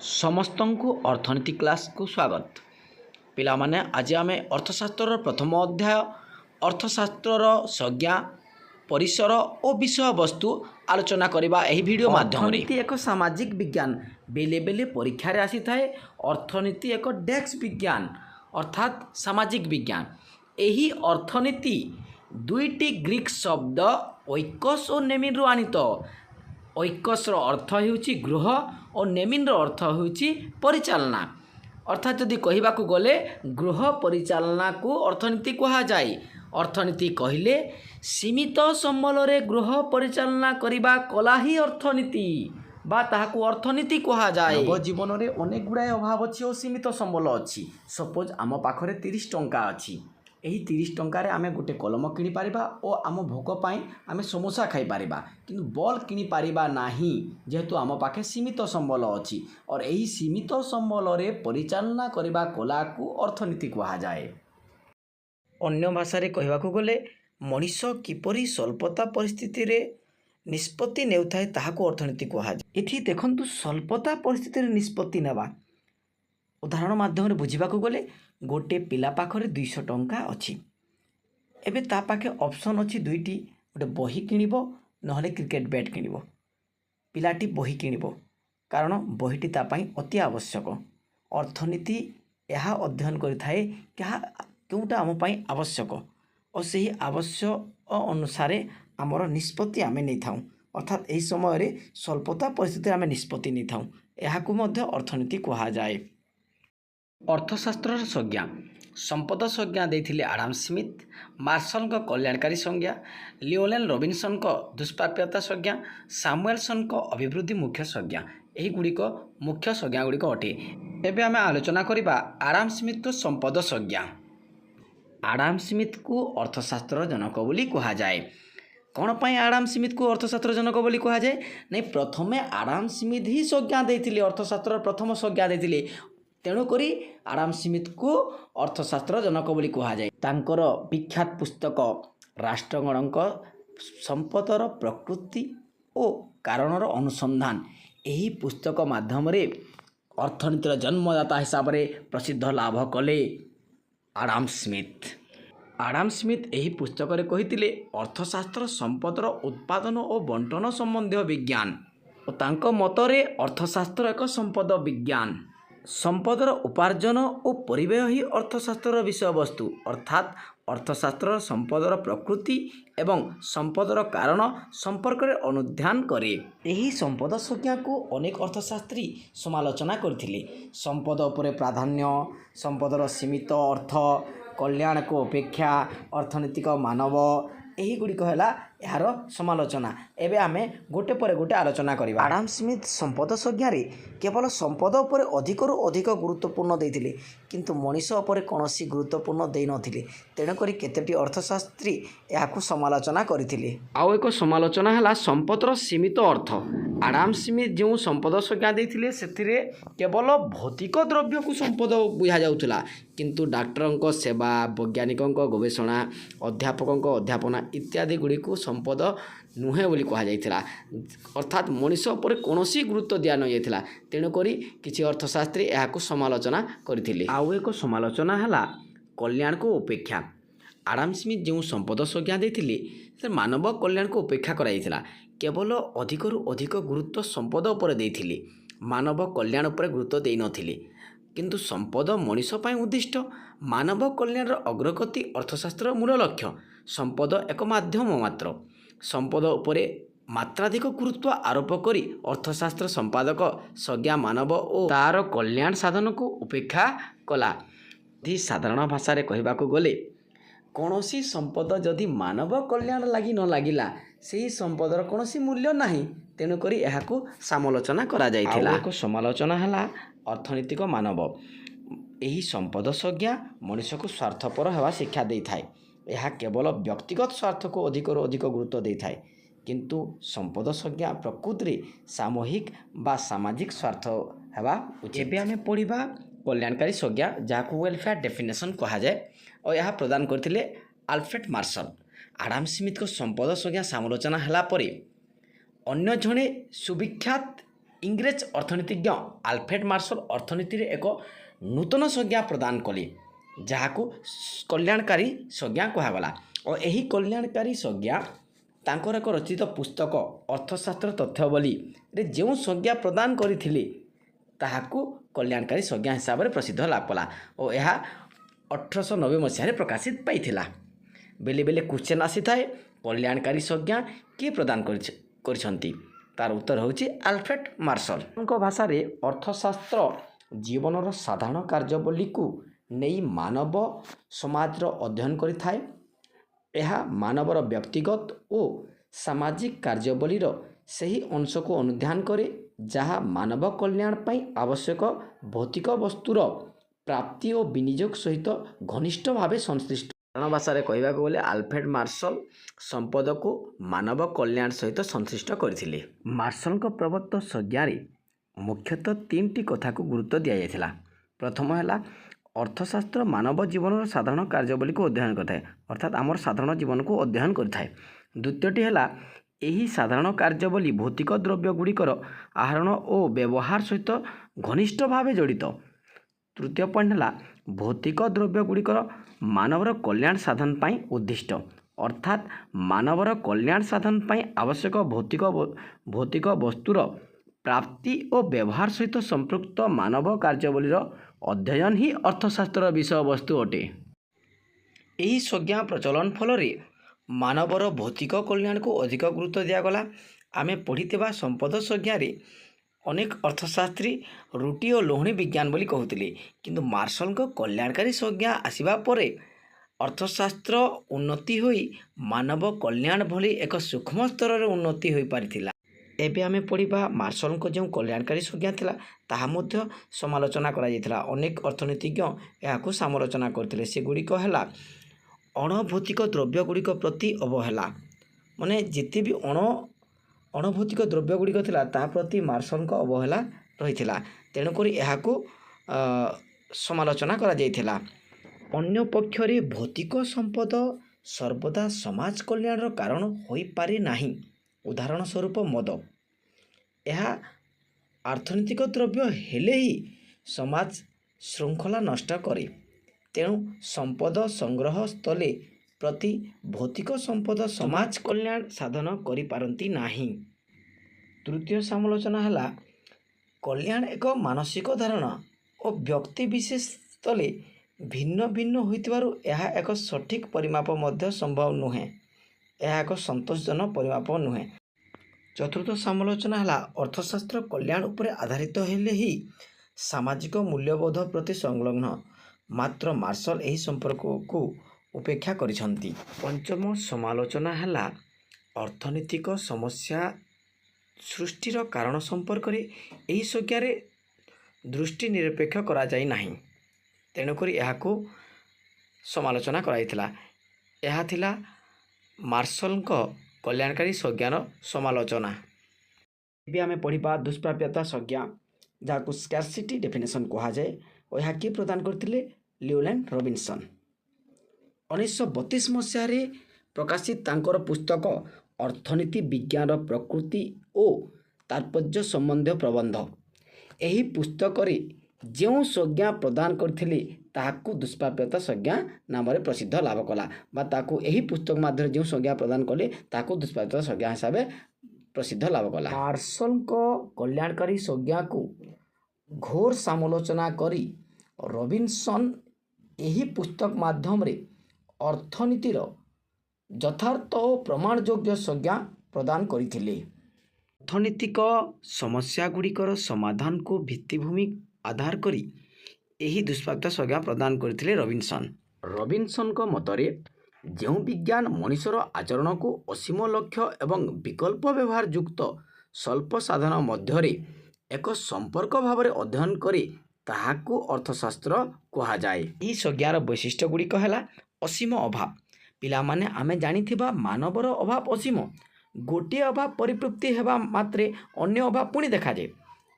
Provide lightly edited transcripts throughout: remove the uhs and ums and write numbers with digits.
ସମସ୍ତଙ୍କୁ ଅର୍ଥନୀତି କ୍ଲାସ୍କୁ ସ୍ୱାଗତ। ପିଲାମାନେ ଆଜି ଆମେ ଅର୍ଥଶାସ୍ତ୍ରର ପ୍ରଥମ ଅଧ୍ୟାୟ ଅର୍ଥଶାସ୍ତ୍ରର ସଂଜ୍ଞା ପରିସର ଓ ବିଷୟବସ୍ତୁ ଆଲୋଚନା କରିବା ଏହି ଭିଡ଼ିଓ ମାଧ୍ୟମରେ। ଅର୍ଥନୀତି ଏକ ସାମାଜିକ ବିଜ୍ଞାନ। ବେଲେ ବେଲେ ପରୀକ୍ଷାରେ ଆସିଥାଏ ଅର୍ଥନୀତି ଏକ ଡେସ୍କ ବିଜ୍ଞାନ ଅର୍ଥାତ୍ ସାମାଜିକ ବିଜ୍ଞାନ। ଏହି ଅର୍ଥନୀତି ଦୁଇଟି ଗ୍ରୀକ୍ ଶବ୍ଦ ଓଇକସ୍ ଓ ନେମିନ୍ରୁ ଆଣିତ। ଓଇକସ୍ର ଅର୍ଥ ହେଉଛି ଗୃହ ଓ ନେମିନ୍ର ଅର୍ଥ ହେଉଛି ପରିଚାଳନା। ଅର୍ଥାତ୍ ଯଦି କହିବାକୁ ଗଲେ ଗୃହ ପରିଚାଳନାକୁ ଅର୍ଥନୀତି କୁହାଯାଏ। ଅର୍ଥନୀତି କହିଲେ ସୀମିତ ସମ୍ବଳରେ ଗୃହ ପରିଚାଳନା କରିବା କଲା ହିଁ ଅର୍ଥନୀତି ବା ତାହାକୁ ଅର୍ଥନୀତି କୁହାଯାଏ। ଜୀବନରେ ଅନେକ ଗୁଡ଼ାଏ ଅଭାବ ଅଛି ଓ ସୀମିତ ସମ୍ବଳ ଅଛି। ସପୋଜ୍ ଆମ ପାଖରେ 30 ଟଙ୍କା ଅଛି। ଏହି 30 ଟଙ୍କାରେ ଆମେ ଗୋଟେ କଲମ କିଣିପାରିବା ଓ ଆମ ଭୋକ ପାଇଁ ଆମେ ସମୋସା ଖାଇପାରିବା, କିନ୍ତୁ ବଲ୍ କିଣିପାରିବା ନାହିଁ ଯେହେତୁ ଆମ ପାଖେ ସୀମିତ ସମ୍ବଳ ଅଛି। और ଏହି ସୀମିତ ସମ୍ବଳରେ ପରିଚାଳନା କରିବା କଲାକୁ ଅର୍ଥନୀତି କୁହାଯାଏ। ଅନ୍ୟ ଭାଷାରେ କହିବାକୁ ଗଲେ ମଣିଷ କିପରି ସ୍ୱଳ୍ପତା ପରିସ୍ଥିତିରେ ନିଷ୍ପତ୍ତି ନେଉଥାଏ ତାହାକୁ ଅର୍ଥନୀତି କୁହାଯାଏ। ଏଠି ଦେଖନ୍ତୁ ସ୍ୱଳ୍ପତା ପରିସ୍ଥିତିରେ ନିଷ୍ପତ୍ତି ନେବା ଉଦାହରଣ ମାଧ୍ୟମରେ ବୁଝିବାକୁ ଗଲେ ଗୋଟେ ପିଲା ପାଖରେ 200 ଟଙ୍କା ଅଛି। ଏବେ ତା ପାଖେ ଅପସନ୍ ଅଛି ଦୁଇଟି, ଗୋଟେ ବହି କିଣିବ ନହେଲେ କ୍ରିକେଟ୍ ବ୍ୟାଟ୍ କିଣିବ। ପିଲାଟି ବହି କିଣିବ କାରଣ ବହିଟି ତା ପାଇଁ ଅତି ଆବଶ୍ୟକ। ଅର୍ଥନୀତି ଏହା ଅଧ୍ୟୟନ କରିଥାଏ କେଉଁଟା ଆମ ପାଇଁ ଆବଶ୍ୟକ ଓ ସେହି ଆବଶ୍ୟକ ଅନୁସାରେ ଆମର ନିଷ୍ପତ୍ତି ଆମେ ନେଇଥାଉ। ଅର୍ଥାତ୍ ଏହି ସମୟରେ ସ୍ୱଳ୍ପତା ପରିସ୍ଥିତିରେ ଆମେ ନିଷ୍ପତ୍ତି ନେଇଥାଉ, ଏହାକୁ ମଧ୍ୟ ଅର୍ଥନୀତି କୁହାଯାଏ। ଅର୍ଥଶାସ୍ତ୍ରର ସଂଜ୍ଞା। ସମ୍ପଦ ସଂଜ୍ଞା ଦେଇଥିଲେ ଆଡାମ ସ୍ମିଥ୍, ମାର୍ଶଲଙ୍କ କଲ୍ୟାଣକାରୀ ସଂଜ୍ଞା, ଲିଓନେଲ୍ ରବିନସନଙ୍କ ଦୁଷ୍ପ୍ରାପ୍ୟତା ସଂଜ୍ଞା, ସାମୁଏଲସନଙ୍କ ଅଭିବୃଦ୍ଧି ମୁଖ୍ୟ ସଂଜ୍ଞା। ଏହିଗୁଡ଼ିକ ମୁଖ୍ୟ ସଂଜ୍ଞାଗୁଡ଼ିକ ଅଟେ। ଏବେ ଆମେ ଆଲୋଚନା କରିବା ଆଡାମ ସ୍ମିଥ୍ର ସମ୍ପଦ ସଂଜ୍ଞା। ଆଡାମ ସ୍ମିଥ୍କୁ ଅର୍ଥଶାସ୍ତ୍ରର ଜନକ ବୋଲି କୁହାଯାଏ। କ'ଣ ପାଇଁ ଆଡାମ ସ୍ମିଥ୍କୁ ଅର୍ଥଶାସ୍ତ୍ର ଜନକ ବୋଲି କୁହାଯାଏ? ନାଇଁ, ପ୍ରଥମେ ଆଡାମ ସ୍ମିଥ୍ ହିଁ ସଂଜ୍ଞା ଦେଇଥିଲେ, ଅର୍ଥଶାସ୍ତ୍ରର ପ୍ରଥମ ସଂଜ୍ଞା ଦେଇଥିଲେ। ତେଣୁକରି ଆଡାମ ସ୍ମିଥ୍କୁ ଅର୍ଥଶାସ୍ତ୍ର ଜନକ ବୋଲି କୁହାଯାଏ। ତାଙ୍କର ବିଖ୍ୟାତ ପୁସ୍ତକ ରାଷ୍ଟ୍ରଗଣଙ୍କ ସମ୍ପଦର ପ୍ରକୃତି ଓ କାରଣର ଅନୁସନ୍ଧାନ, ଏହି ପୁସ୍ତକ ମାଧ୍ୟମରେ ଅର୍ଥନୀତିର ଜନ୍ମଦାତା ହିସାବରେ ପ୍ରସିଦ୍ଧ ଲାଭ କଲେ ଆଡାମ ସ୍ମିଥ୍। ଆଡାମ ସ୍ମିଥ୍ ଏହି ପୁସ୍ତକରେ କହିଥିଲେ ଅର୍ଥଶାସ୍ତ୍ର ସମ୍ପଦର ଉତ୍ପାଦନ ଓ ବଣ୍ଟନ ସମ୍ବନ୍ଧୀୟ ବିଜ୍ଞାନ ଓ ତାଙ୍କ ମତରେ ଅର୍ଥଶାସ୍ତ୍ର ଏକ ସମ୍ପଦ ବିଜ୍ଞାନ। ସମ୍ପଦର ଉପାର୍ଜନ ଓ ପରିବ୍ୟୟ ହିଁ ଅର୍ଥଶାସ୍ତ୍ରର ବିଷୟବସ୍ତୁ। ଅର୍ଥାତ୍ ଅର୍ଥଶାସ୍ତ୍ର ସମ୍ପଦର ପ୍ରକୃତି ଏବଂ ସମ୍ପଦର କାରଣ ସମ୍ପର୍କରେ ଅନୁଧ୍ୟାନ କରେ। ଏହି ସମ୍ପଦ ସଂଜ୍ଞାକୁ ଅନେକ ଅର୍ଥଶାସ୍ତ୍ରୀ ସମାଲୋଚନା କରିଥିଲେ। ସମ୍ପଦ ଉପରେ ପ୍ରାଧାନ୍ୟ, ସମ୍ପଦର ସୀମିତ ଅର୍ଥ, କଲ୍ୟାଣକୁ ଅପେକ୍ଷା, ଅର୍ଥନୈତିକ ମାନବ, ଏହିଗୁଡ଼ିକ ହେଲା ଏହାର ସମାଲୋଚନା। ଏବେ ଆମେ ଗୋଟେ ପରେ ଗୋଟେ ଆଲୋଚନା କରିବା। ଆଡାମ ସ୍ମିଥ୍ ସମ୍ପଦ ସଂଜ୍ଞାରେ କେବଳ ସମ୍ପଦ ଉପରେ ଅଧିକରୁ ଅଧିକ ଗୁରୁତ୍ୱପୂର୍ଣ୍ଣ ଦେଇଥିଲେ, କିନ୍ତୁ ମଣିଷ ଉପରେ କୌଣସି ଗୁରୁତ୍ୱପୂର୍ଣ୍ଣ ଦେଇନଥିଲେ। ତେଣୁକରି କେତୋଟି ଅର୍ଥଶାସ୍ତ୍ରୀ ଏହାକୁ ସମାଲୋଚନା କରିଥିଲେ। ଆଉ ଏକ ସମାଲୋଚନା ହେଲା ସମ୍ପଦର ସୀମିତ ଅର୍ଥ। ଆଡାମ ସ୍ମିଥ୍ ଯେଉଁ ସମ୍ପଦ ସଂଜ୍ଞା ଦେଇଥିଲେ ସେଥିରେ କେବଳ ଭୌତିକ ଦ୍ରବ୍ୟକୁ ସମ୍ପଦ ବୁଝାଯାଉଥିଲା, କିନ୍ତୁ ଡାକ୍ତରଙ୍କ ସେବା, ବୈଜ୍ଞାନିକଙ୍କ ଗବେଷଣା, ଅଧ୍ୟାପକଙ୍କ ଅଧ୍ୟାପନା ଇତ୍ୟାଦି ଗୁଡ଼ିକୁ ସମ୍ପଦ ନୁହେଁ ବୋଲି କୁହାଯାଇଥିଲା। ଅର୍ଥାତ୍ ମଣିଷ ଉପରେ କୌଣସି ଗୁରୁତ୍ୱ ଦିଆ ନଯାଇଥିଲା। ତେଣୁକରି କିଛି ଅର୍ଥଶାସ୍ତ୍ରୀ ଏହାକୁ ସମାଲୋଚନା କରିଥିଲେ। ଆଉ ଏକ ସମାଲୋଚନା ହେଲା କଲ୍ୟାଣକୁ ଉପେକ୍ଷା। ଆଡାମ ସ୍ମିଥ୍ ଯେଉଁ ସମ୍ପଦ ସଂଜ୍ଞା ଦେଇଥିଲେ ସେ ମାନବ କଲ୍ୟାଣକୁ ଉପେକ୍ଷା କରାଯାଇଥିଲା। କେବଳ ଅଧିକରୁ ଅଧିକ ଗୁରୁତ୍ୱ ସମ୍ପଦ ଉପରେ ଦେଇଥିଲେ, ମାନବ କଲ୍ୟାଣ ଉପରେ ଗୁରୁତ୍ୱ ଦେଇନଥିଲେ। କିନ୍ତୁ ସମ୍ପଦ ମଣିଷ ପାଇଁ ଉଦ୍ଦିଷ୍ଟ, ମାନବ କଲ୍ୟାଣର ଅଗ୍ରଗତି ଅର୍ଥଶାସ୍ତ୍ରର ମୂଳ ଲକ୍ଷ୍ୟ। ସମ୍ପଦ ଏକ ମାଧ୍ୟମ ମାତ୍ର। ସମ୍ପଦ ଉପରେ ମାତ୍ରାଧିକ ଗୁରୁତ୍ୱ ଆରୋପ କରି ଅର୍ଥଶାସ୍ତ୍ର ସମ୍ପାଦକ ସଂଜ୍ଞା ମାନବ ଓ ତା'ର କଲ୍ୟାଣ ସାଧନକୁ ଉପେକ୍ଷା କଲା। ସାଧାରଣ ଭାଷାରେ କହିବାକୁ ଗଲେ କୌଣସି ସମ୍ପଦ ଯଦି ମାନବ କଲ୍ୟାଣ ଲାଗି ନ ଲାଗିଲା ସେହି ସମ୍ପଦର କୌଣସି ମୂଲ୍ୟ ନାହିଁ। ତେଣୁକରି ଏହାକୁ ସମାଲୋଚନା କରାଯାଇଥିଲା। ଆଉ ଏକ ସମାଲୋଚନା ହେଲା ଅର୍ଥନୈତିକ ମାନବ। ଏହି ସମ୍ପଦ ସଂଜ୍ଞା ମଣିଷକୁ ସ୍ୱାର୍ଥପର ହେବା ଶିକ୍ଷା ଦେଇଥାଏ। ଏହା କେବଳ ବ୍ୟକ୍ତିଗତ ସ୍ୱାର୍ଥକୁ ଅଧିକରୁ ଅଧିକ ଗୁରୁତ୍ୱ ଦେଇଥାଏ, କିନ୍ତୁ ସମ୍ପଦ ସଂଜ୍ଞା ପ୍ରକୃତିରେ ସାମୂହିକ ବା ସାମାଜିକ ସ୍ୱାର୍ଥ ହେବା ଉଚିତ। ଏବେ ଆମେ ପଢ଼ିବା କଲ୍ୟାଣକାରୀ ସଂଜ୍ଞା, ଯାହାକୁ ୱେଲଫେୟାର ଡେଫିନେସନ୍ କୁହାଯାଏ ଓ ଏହା ପ୍ରଦାନ କରିଥିଲେ ଆଲଫ୍ରେଡ୍ ମାର୍ଶଲ। ଆଡାମ ସ୍ମିଥ୍ଙ୍କ ସମ୍ପଦ ସଂଜ୍ଞା ସମାଲୋଚନା ହେଲା ପରେ ଅନ୍ୟ ଜଣେ ସୁବିଖ୍ୟାତ इंग्रेज अर्थनीतिज्ञ आल्फ्रेड मार्शल अर्थनीति एक नूतन संज्ञा प्रदान कले जहाँ कल्याणकारी संज्ञा कहगला और यही कल्याणकारी संज्ञा तांकर एक रचित पुस्तक अर्थशास्त्र तथ्यावली रे जो संज्ञा प्रदान करथिले ताहाकू कल्याणकारी संज्ञा हिसाब से प्रसिद्ध लाभ कला और यह 1890 मसीह प्रकाशित पाइथिला। बेले बेले क्वेश्चन आसी थाए कल्याणकारी संज्ञा किए प्रदान करिसंती तार उत्तर होची आल्फ्रेड मार्शल। उनका भाषा रे अर्थशास्त्र जीवनर साधारण कार्यावली को नहीं मानव समाज अध्ययन करिथाए। यह मानवर व्यक्तिगत और सामाजिक कार्यावलीर सही अंश को अनुध्यान करे जहाँ मानव कल्याण पाई आवश्यक भौतिक वस्तुर प्राप्ति और विनियोग सहित घनिष्ठ भाव संश्लिष्ट। साधारण भाषा रे कहवा गले आल्फ्रेड मार्शल संपद को मानव कल्याण सहित संश्लिष्ट करथिले। मार्शल को प्रदत्त संज्ञा मुख्यतः 3टी कथा को गुरुत्व दिया जायथिला। प्रथम है अर्थशास्त्र मानव जीवन साधारण कार्यावली को अध्ययन करता है अर्थात आमर साधारण जीवन को अध्ययन करता है। द्वितीयटी है यही साधारण कार्यावली भौतिक द्रव्य गुड़िकर आहरण और व्यवहार सहित घनिष्ठ भाव जड़ित। तृतीय पॉइंट है भौतिक द्रव्य गुड़िकर मानवर कल्याण साधन पाई उद्दिष्ट अर्थात मानवर कल्याण साधन पाई आवश्यक भौतिक वस्तुर प्राप्ति और व्यवहार सहित संपृक्त मानव कार्यावलीर अध्ययन ही अर्थशास्त्र विषय वस्तु अटे। यही संज्ञा प्रचलन फल मानवर भौतिक कल्याण को अधिक गुरुत्व दिगला। आमे पढ़ी संपद संज्ञा अनेक अर्थशास्त्री रुटी और लोहणी विज्ञान बोली कहते किंतु मार्शल को कल्याणकारी संज्ञा आसिबा परे अर्थशास्त्र उन्नति होई मानव कल्याण भली एक सूक्ष्म स्तर रे उन्नति होई पारिथिला। एबे आमे पढ़िबा मार्शल को जो कल्याणकारी संज्ञा थिला ताहा मध्य समालोचना करा जायथिला। अनेक अर्थनीतिज्ञ याकू समालोचना करथिले। से गुड़िक हैला अणभौतिक द्रव्य गुड़िक प्रति अवहेला माने जेते भी अणभौतिक द्रव्य गुड़िक थिला ता प्रति मार्शल को अवहेला रहिथिला तेणुकरी याकू समालोचना करा जायथिला। अन्य पक्षरे भौतिक संपद सर्वदा समाज कल्याणर कारण होई पारे नाही। उदाहरण स्वरूप मद यह अर्थनैतिक द्रव्य हेले ही समाज श्रृंखला नष्ट करे तेणु संपद संग्रह स्थले प्रति भौतिक संपद समाज कल्याण साधन करि पारंती नाही। तृतीय समालोचना है कल्याण एक मानसिक धारणा और व्यक्ति विशेष स्थले भिन्न भिन्न होइतिबारु यह एक सठिक परिमाप मध्य संभव नुहे यह एक संतोषजनक परिमाप नुहे। चतुर्थ समालोचना है अर्थशास्त्र कल्याण उपरे आधारित हेले ही सामाजिक मूल्यबोध प्रति संलग्न मात्र मार्शल यही संपर्क को उपेक्षा करिसंती। पंचम समालोचना है अर्थनैतिक समस्या सृष्टिर कारण संपर्क रे यही संज्ञा रे दृष्टि निरपेक्ष करा जाय नाही तेणुकरी यहाकू समालोचना कराइथिला। यह थिला मार्शल को कल्याणकारी संज्ञार समालोचना। भी आम पढ़ा दुष्प्राप्यता संज्ञा जहाँ स्कार्सिटी डेफिनेशन कह जाए और यह किए प्रदान करते लियोलैंड रॉबिन्सन। 1932 मसीह प्रकाशित तांकर पुस्तक अर्थनीति विज्ञान प्रकृति और तात्पर्य संबंधी प्रबंध यही पुस्तक जो संज्ञा प्रदान करथिले ताहाकू दुष्प्राप्यता संज्ञा नाम प्रसिद्ध लाभ कला ताकू यही पुस्तक माध्यम जो संज्ञा प्रदान कले ताकू दुष्प्राप्यता संज्ञा हिसाब से प्रसिद्ध लाभ कला। मार्शल को कल्याणकारी संज्ञा को घोर समालोचना करी रॉबिन्सन यही पुस्तक माध्यम रे अर्थनीतिर यथार्थ और प्रमाणयोग्य संज्ञा प्रदान करथिले। अर्थनैतिक समस्या गुड़िकर समाधान को भित्तिभूमि आधार करी यही दुष्प्राप्यता संज्ञा प्रदान करथिले रॉबिन्सन। रॉबिन्सन को मतरे जो विज्ञान मनुष्यर आचरण को असीम लक्ष्य एवं विकल्प व्यवहार युक्त स्वल्प साधन मध्य एक संपर्क भाव में अध्ययन करे ताहाकू अर्थशास्त्र कहा जाए। यही संज्ञार वैशिष्ट्य गुड़िक है असीम अभाव। पिला माने आमे जानिथिबा मानवर अभाव असीम गोटे अभाव परिपूर्ति हेबा मात्रे अन्य अभाव पुणी देखा जाए।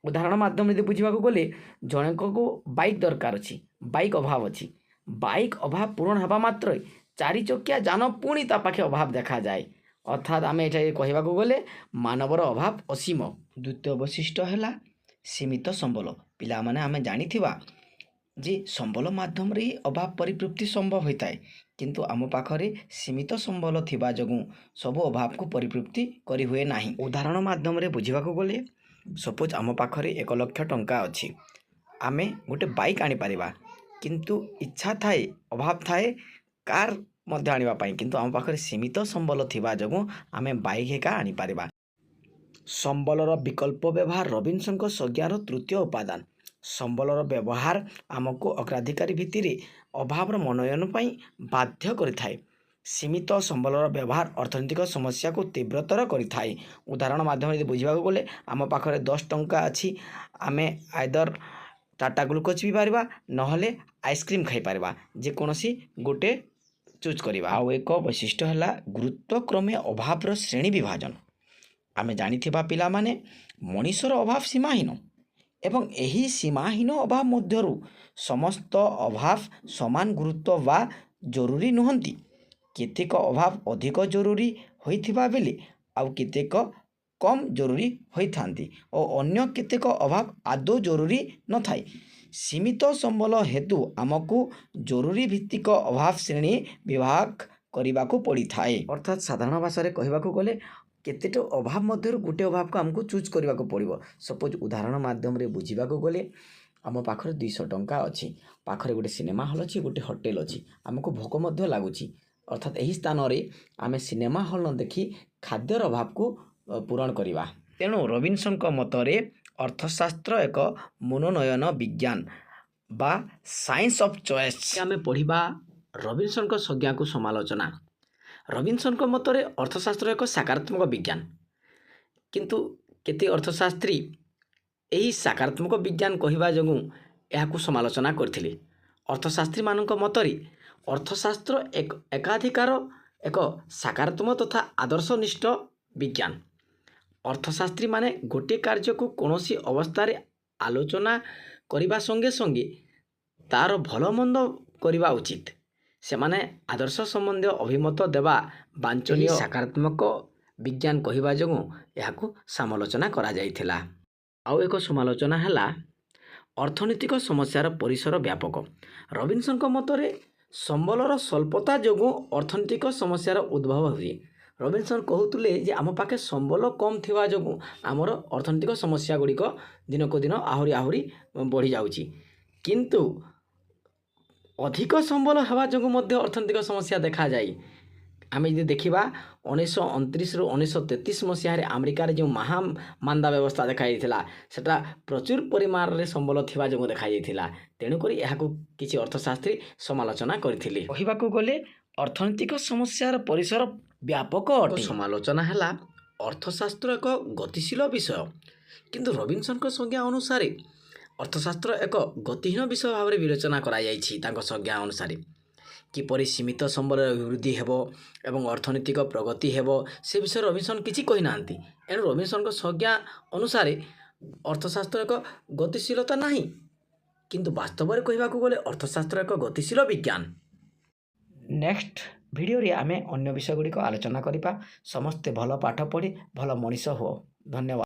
उदाहरण माध्यम यदि बुझा गले जन को बाइक दरकार अच्छी बाइक अभाव अच्छी बाइक अभाव पूरण हेबा मात्र 4 चकिया जान पुणी ता पाखे अभाव देखा जाए अर्थात आम ये कहवाक गले मानवर अभाव असीम। द्वितीय वैशिष्ट्य है सीमित संबल। पिला माने आमे जानिथिबा जे संबल माध्यम रे अभाव परिपूर्ति संभव होता है, किंतु आम पाखरे सीमित संबल थिबा जगु सब अभाव को परिपूर्ति करी हुए नाही। उदाहरण माध्यम रे बुझिबाक गले सपोज आम पाखरे 1 लाख टंका अछि, आमे गोटे बाइक आनी परिबा, किंतु इच्छा थाए अभाव थाए कार मध्य आनिबा पई, किंतु आम पाखरे सीमित संबल थिबा जगु आमे बाइक एका आनी परिबा। संबलर विकल्प व्यवहार रबिन्सन को संज्ञार तृतीय उपादान। संबलर व्यवहार आमको अग्राधिकारी भित्तिरे अभावर मनोनयन पई बाध्य करिथाए। सीमित संबलर व्यवहार अर्थनैतिक समस्या को तीव्रतर करिथाए। उदाहरण माध्यम यदि बुझिबाक गले आम पाखरे 10 टंका अछि, आमे आइदर टाटा ग्लुकोज पी पारिबा नहले आइसक्रीम खाई पारिबा, जे कोनोसी गोटे चूज करिबा। आउ एक वैशिष्ट्य हला गुरुत्वक्रमे अभावर श्रेणी विभाजन। आमे जानिथिबा पिला माने मनीषर अभाव सीमाहीन एवं एही सीमाहीन अभाव मध्यरु समस्त अभाव समान गुरुत्व वा जरूरी नुहंती। केतेक अभाव अधिक जरूरी होइथिबा बेले आउ केतेक कम जरूरी होइथांती और अन्य केतेक अभाव आदौ जरूरी न थाई। सीमित संबल हेतु आमको जरूरी भित्तिक अभाव श्रेणी विभाग करिबाकू पड़ी थाए। अर्थात साधारण भाषा रे कहबाकू गले केतेट अभाव मध्यरु गोटे अभाव को आमको चूज करबाकू पड़िबो। सपोज उदाहरण माध्यम रे बुझिबाकू गले आम पाखरे 200 टंका अछि, पाखरे गोटे सिनेमा हॉल अछि, गोटे होटेल अछि, आमको भोक मध्य लागुछि, अर्थात एही स्थान रे आमे सिनेमा हॉल न देखि खाद्यर अभाव को पूरण करिबा। तेणु रबिन्सन को मतरे अर्थशास्त्र एक मनोनयन विज्ञान बा साइंस ऑफ चॉइस। आमे पढ़िबा रबिन्सन को संज्ञा को समालोचना। रबिन्सन को मतरे अर्थशास्त्र एक सकारात्मक विज्ञान, किंतु केते अर्थशास्त्री यही सकारात्मक विज्ञान कहवा जगु यह समालोचना करथिले। अर्थशास्त्री मानक मतरे अर्थशास्त्र एक एकाधिकार एक सकारात्मक तथा आदर्शनिष्ठ विज्ञान। अर्थशास्त्री माने गोटे कार्य को कोनोसी अवस्था रे आलोचना करिबा संगे संगे तार भल मंद करिबा उचित। से माने आदर्श संबंधी अभिमत देवा वांछनीय सकारात्मक विज्ञान कहवा जगु यह समालोचना करा जाइथिला। आउ एक समालोचना हैला अर्थनैतिक समस्यार परिसर व्यापक। रबिन्सन को मतरे संबलर स्वल्पता जगु अर्थनैतिक समस्यार उद्भव हुए। रबिन्सन कहूतले जे आम पाखे संबल कम थिबा जगु आमर अर्थनैतिक समस्या गुड़िक दिन को दिन आहुरी आहुरी बढ़ी जाउची, किंतु अधिक संबल हवा जगु मध्य अर्थनैतिक समस्या देखा जाए। आम यदि देखा 1929 रु 1933 मसीह अमेरिकार जो महामांदा व्यवस्था देखाई सेटा प्रचुर परिमाण रे संबल थिबा जगु देखाई तेणुक किसी अर्थशास्त्री समालोचना करथिले। कहबाकू गले अर्थनैतिक समस्यार परिसर व्यापक अटे। समालोचना हैला अर्थशास्त्र एक गतिशील विषय, किंतु रबिन्सन को संज्ञा अनुसार अर्थशास्त्र एक गतिहीन विषय भाव में विवेचना करा जाइछि। तांको संज्ञा अनुसार किपरि सीमित संबल अभिवृद्धि हेबो एवं अर्थनैतिक प्रगति हेबो से विषय रबिन्सन किछि कहि नांती। एणु रबिन्सन को संज्ञा अनुसार अर्थशास्त्र एक गतिशीलता नाही, किंतु वास्तव में कहबाकू गले अर्थशास्त्र एक गतिशील विज्ञान। नेक्स्ट वीडियो रे आमे अन्य विषय गुड़िक आलोचना करिपा। समस्ते भल पाठ पढ़ी भल मनीष हो। धन्यवाद।